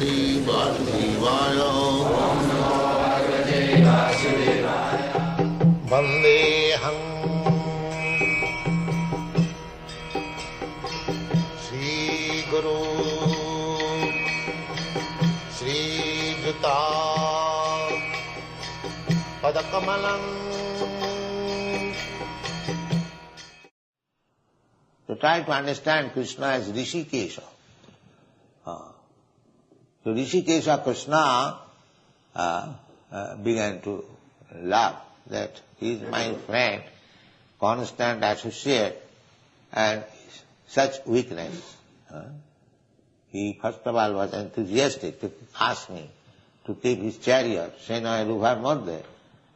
Shri Vasudevaya. Vandeham Shri Guru Shri Juta Padakamalam. To try to understand Krishna as Rishikesha. So Rishikesha Krishna began to love that he is my friend, constant associate, and such weakness. He first of all was enthusiastic to ask me to keep his chariot, Sena Ruvar Madhya.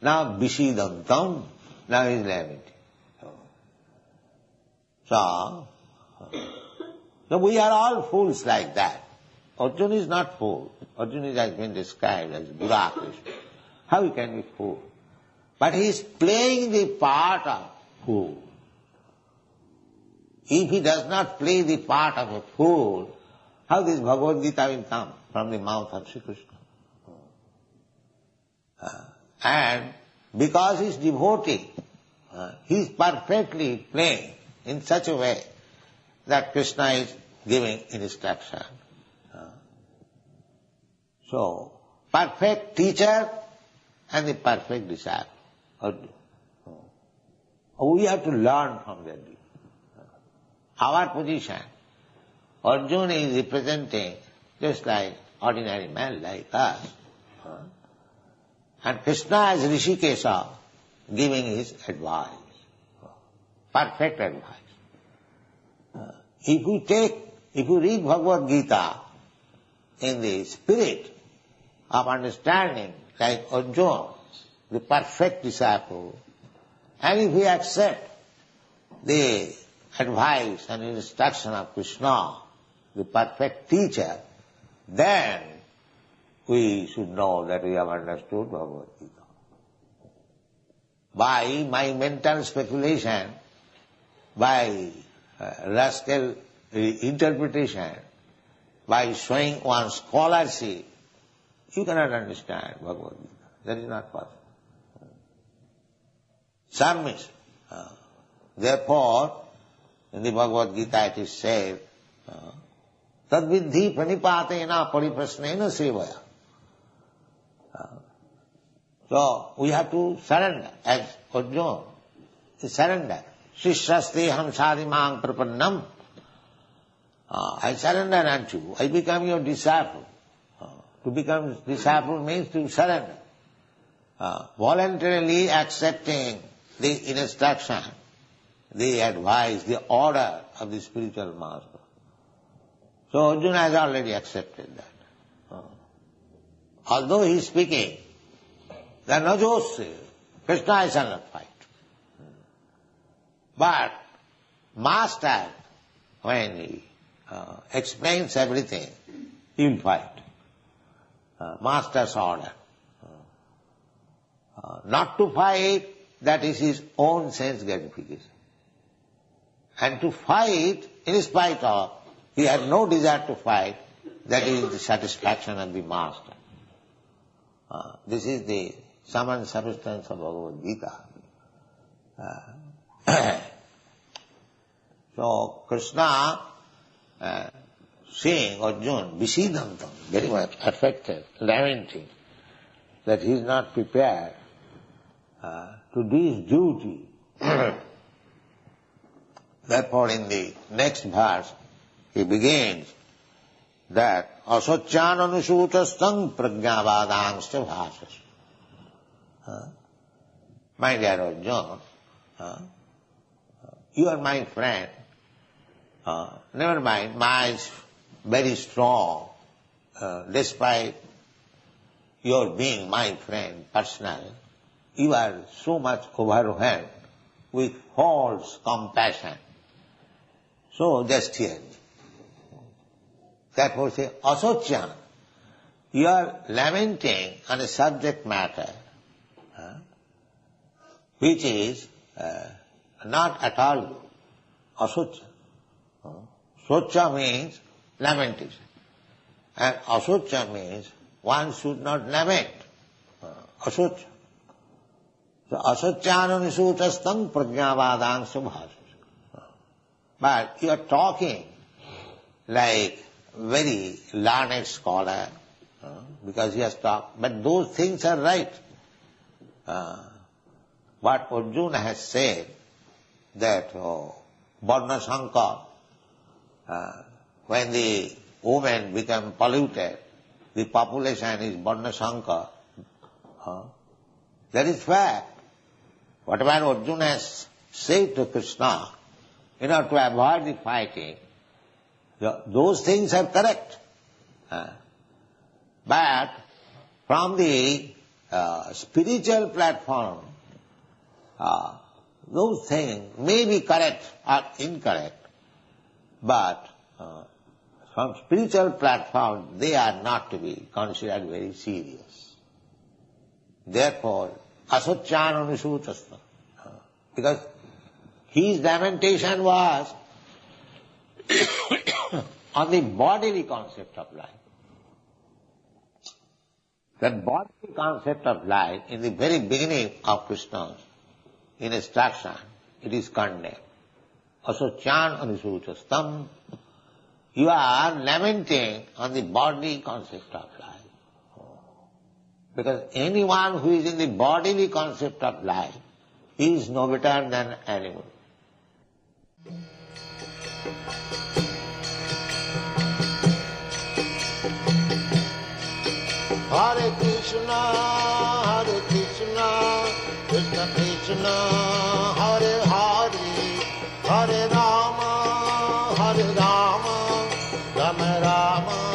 Now Vishidantam, now he is lamenting. So we are all fools like that. Arjuna is not fool. Arjuna has been described as Dura Krishna. How he can be fool? But he is playing the part of fool. If he does not play the part of a fool, how this Bhagavad-gita will come from the mouth of Sri Krishna? And because he is devotee, he is perfectly playing in such a way that Krishna is giving instruction. So, perfect teacher and the perfect disciple. We have to learn from them. Our position, Arjuna is representing just like ordinary man like us. And Krishna as Rishikesha giving his advice. Perfect advice. If you read Bhagavad-gita in the spirit of understanding, like Arjuna, the perfect disciple, and if we accept the advice and instruction of Krishna, the perfect teacher, then we should know that we have understood Bhagavad-gita. By my mental speculation, by rascal interpretation, by showing one's scholarship, you cannot understand Bhagavad-gita. That is not possible. Submission. Therefore, in the Bhagavad-gita it is said, Tadvidhi pranipatena pariprasnena sevaya. So, we have to surrender, as Arjuna, surrender. Shishaste ham sadhimang prapannam. I surrender unto you. I become your disciple. To become disciple means to surrender. Voluntarily accepting the instruction, the advice, the order of the spiritual master. So Arjuna has already accepted that. Although he is speaking, that Najose, Krishna I shall not fight. But master, when he explains everything, he will fight. Master's order. Not to fight, that is his own sense gratification. And to fight, in spite of, he had no desire to fight, that is the satisfaction of the master. This is the sum and substance of Bhagavad-gita. So Krishna, seeing Arjuna, Vishidantam, very much affected, lamenting that he is not prepared to do his duty. Therefore in the next verse he begins that asocyan anusutastam prajnavadangscha bhasas. My dear Arjuna, you are my friend. Never mind, mine is very strong, despite your being my friend, personal. You are so much overwhelmed with false compassion. So just hear me. Therefore say, asocyan, you are lamenting on a subject matter which is not at all good. Asocya. Socha means lamentation. And asucha means one should not lament. Asucha. So asacyananisuchastam prajnavadang subhas. But you are talking like very learned scholar, because he has talked. But those things are right. What Arjuna has said, that Varna Sankar, when the women become polluted, the population is Varna Sankar. That is fact. Whatever Arjuna has said to Krishna, in order to avoid the fighting, those things are correct. But from the spiritual platform, those things may be correct or incorrect, but from spiritual platform they are not to be considered very serious. Therefore, asacyananisuchastam, because his lamentation was on the bodily concept of life. That bodily concept of life, in the very beginning of Krishna's instruction, it is condemned. Asacyananisuchastam, you are lamenting on the bodily concept of life. Because anyone who is in the bodily concept of life is no better than animal. Hare Krishna, Krishna Krishna, Hare Hare, Hare Rama, Rama Rama,